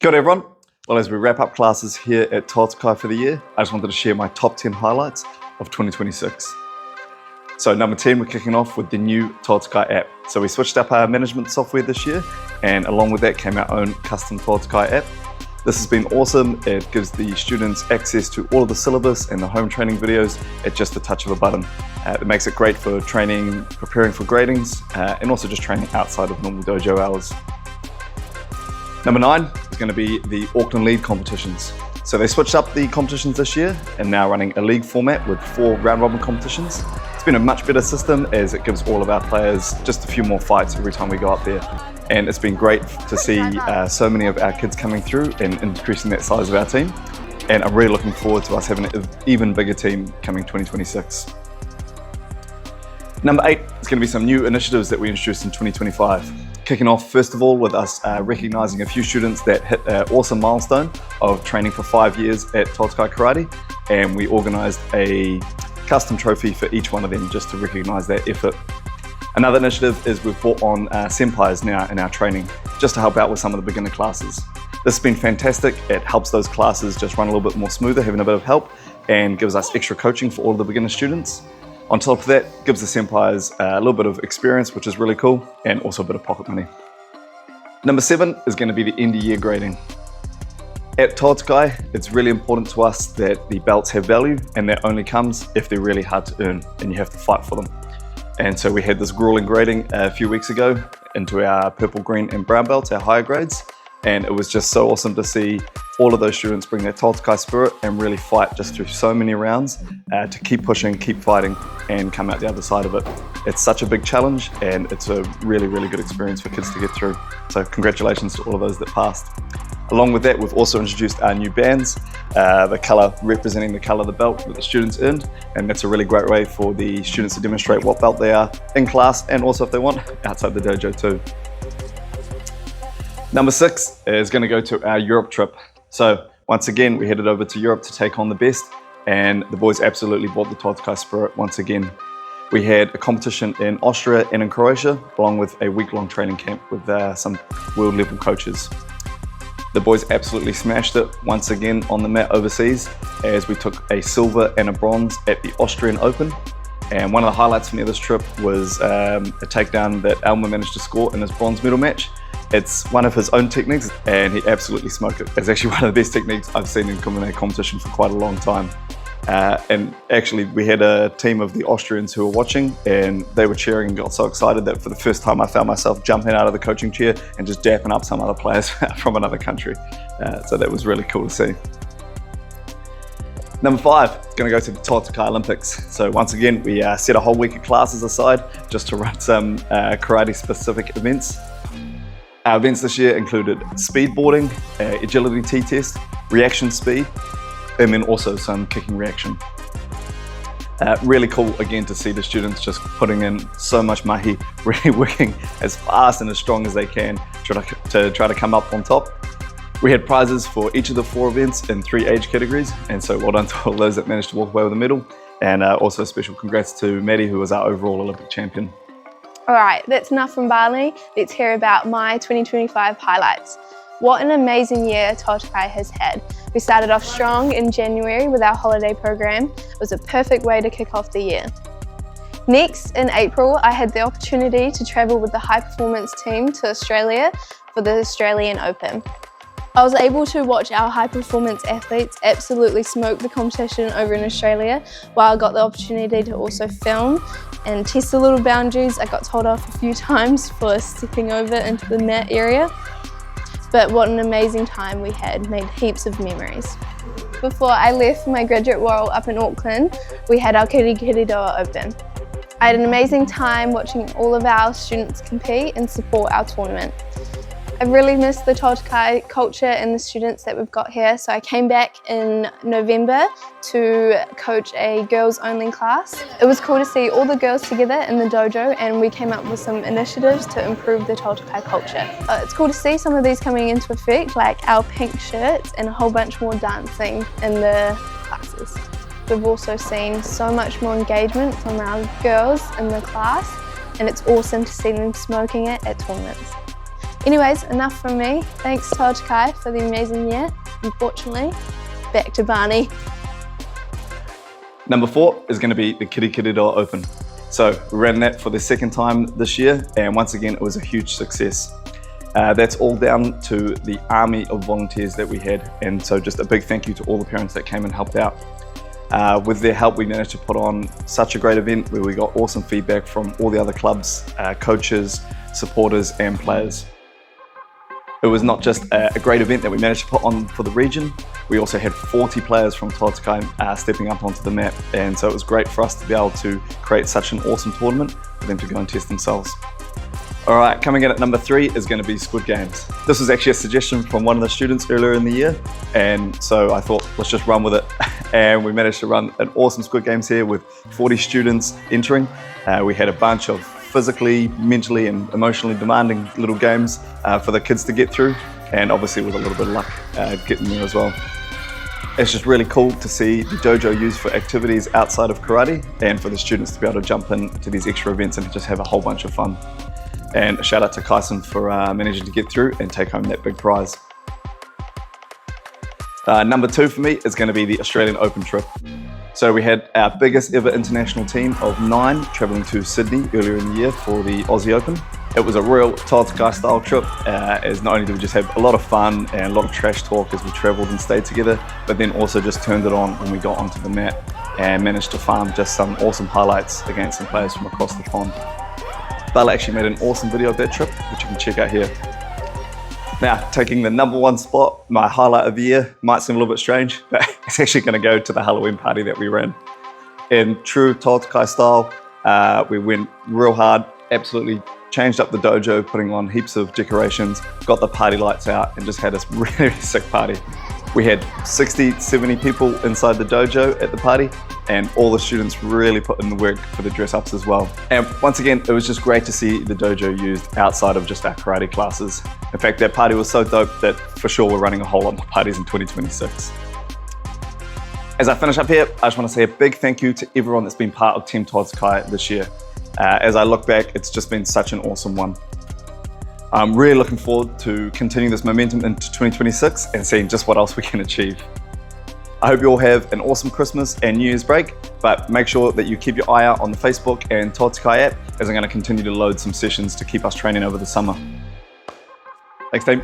Good day, everyone. Well, as we wrap up classes here at Toatakai for the year, I just wanted to share my top 10 highlights of 2026. So number 10, we're kicking off with the new Toatakai app. So we switched up our management software this year, and along with that came our own custom Toatakai app. This has been awesome. It gives the students access to all of the syllabus and the home training videos at just the touch of a button. It makes it great for training, preparing for gradings, and also just training outside of normal dojo hours. Number 9 is going to be the Auckland League competitions. So they switched up the competitions this year and now running a league format with 4 round robin competitions. It's been a much better system as it gives all of our players just a few more fights every time we go up there. And it's been great to see so many of our kids coming through and increasing that size of our team. And I'm really looking forward to us having an even bigger team coming 2026. Number 8 is going to be some new initiatives that we introduced in 2025. Kicking off first of all with us recognising a few students that hit an awesome milestone of training for 5 years at Toatakai Karate, and we organised a custom trophy for each one of them just to recognise that effort. Another initiative is we've brought on senpais now in our training just to help out with some of the beginner classes. This has been fantastic. It helps those classes just run a little bit more smoother, having a bit of help, and gives us extra coaching for all of the beginner students. On top of that, gives the senpais a little bit of experience, which is really cool, and also a bit of pocket money. Number 7 is going to be the end of year grading. At Toatakai, it's really important to us that the belts have value, and that only comes if they're really hard to earn and you have to fight for them. And so we had this grueling grading a few weeks ago into our purple, green and brown belts, our higher grades. And it was just so awesome to see all of those students bring their Toatakai spirit and really fight just through so many rounds to keep pushing, keep fighting, and come out the other side of it. It's such a big challenge, and it's a really, really good experience for kids to get through. So congratulations to all of those that passed. Along with that, we've also introduced our new bands, the colour representing the colour of the belt that the students earned, and that's a really great way for the students to demonstrate what belt they are in class, and also if they want, outside the dojo too. Number 6 is going to go to our Europe trip. So once again, we headed over to Europe to take on the best, and the boys absolutely brought the Toatakai spirit once again. We had a competition in Austria and in Croatia, along with a week-long training camp with some world-level coaches. The boys absolutely smashed it once again on the mat overseas, as we took a silver and a bronze at the Austrian Open. And one of the highlights from this trip was a takedown that Elmer managed to score in his bronze medal match. It's one of his own techniques, and he absolutely smoked it. It's actually one of the best techniques I've seen in a competition for quite a long time. And actually, we had a team of the Austrians who were watching, and they were cheering and got so excited that for the first time I found myself jumping out of the coaching chair and just dapping up some other players from another country. So that was really cool to see. Number 5 is going to go to the Toatakai Olympics. So once again, we set a whole week of classes aside just to run some karate-specific events. Our events this year included speedboarding, agility T-test, reaction speed, and then also some kicking reaction. Really cool again to see the students just putting in so much mahi, really working as fast and as strong as they can to try to come up on top. We had prizes for each of the 4 events in 3 age categories, and so well done to all those that managed to walk away with a medal. And also a special congrats to Maddie, who was our overall Olympic champion. Alright, that's enough from Bali. Let's hear about my 2025 highlights. What an amazing year Toatakai has had. We started off strong in January with our holiday program. It was a perfect way to kick off the year. Next, in April, I had the opportunity to travel with the high performance team to Australia for the Australian Open. I was able to watch our high performance athletes absolutely smoke the competition over in Australia, while I got the opportunity to also film and test the little boundaries. I got told off a few times for stepping over into the mat area. But what an amazing time we had, made heaps of memories. Before I left my graduate role up in Auckland, we had our Kirikiriroa Open. I had an amazing time watching all of our students compete and support our tournament. I really missed the Toatakai culture and the students that we've got here, so I came back in November to coach a girls only class. It was cool to see all the girls together in the dojo, and we came up with some initiatives to improve the Toatakai culture. It's cool to see some of these coming into effect, like our pink shirts and a whole bunch more dancing in the classes. We've also seen so much more engagement from our girls in the class, and it's awesome to see them smoking it at tournaments. Anyways, enough from me. Thanks Toatakai for the amazing year. Unfortunately, back to Barney. Number 4 is going to be the Kirikiriroa Open. So we ran that for the second time this year, and once again it was a huge success. That's all down to the army of volunteers that we had, and so just a big thank you to all the parents that came and helped out. With their help, we managed to put on such a great event where we got awesome feedback from all the other clubs, coaches, supporters and players. It was not just a great event that we managed to put on for the region, we also had 40 players from Toatakai stepping up onto the map, and so it was great for us to be able to create such an awesome tournament for them to go and test themselves. Alright, coming in at number 3 is going to be Squid Games. This was actually a suggestion from one of the students earlier in the year, and so I thought let's just run with it. And we managed to run an awesome Squid Games here with 40 students entering. We had a bunch of physically, mentally and emotionally demanding little games for the kids to get through, and obviously with a little bit of luck getting there as well. It's just really cool to see the dojo used for activities outside of karate, and for the students to be able to jump into these extra events and just have a whole bunch of fun. And a shout out to Kaisen for managing to get through and take home that big prize. Number 2 for me is going to be the Australian Open trip. So we had our biggest ever international team of 9 travelling to Sydney earlier in the year for the Aussie Open. It was a real Toatakai style trip, as not only did we just have a lot of fun and a lot of trash talk as we travelled and stayed together, but then also just turned it on when we got onto the mat and managed to farm just some awesome highlights against some players from across the pond. Bella actually made an awesome video of that trip, which you can check out here. Now, taking the number 1 spot, my highlight of the year, might seem a little bit strange, but it's actually going to go to the Halloween party that we ran. In true Toatakai style, we went real hard, absolutely changed up the dojo, putting on heaps of decorations, got the party lights out, and just had this really sick party. We had 60, 70 people inside the dojo at the party, and all the students really put in the work for the dress-ups as well. And once again, it was just great to see the dojo used outside of just our karate classes. In fact, that party was so dope that for sure we're running a whole lot more parties in 2026. As I finish up here, I just want to say a big thank you to everyone that's been part of Team Toatakai this year. As I look back, it's just been such an awesome one. I'm really looking forward to continuing this momentum into 2026 and seeing just what else we can achieve. I hope you all have an awesome Christmas and New Year's break, but make sure that you keep your eye out on the Facebook and Toatakai app, as I'm going to continue to load some sessions to keep us training over the summer. Thanks, team.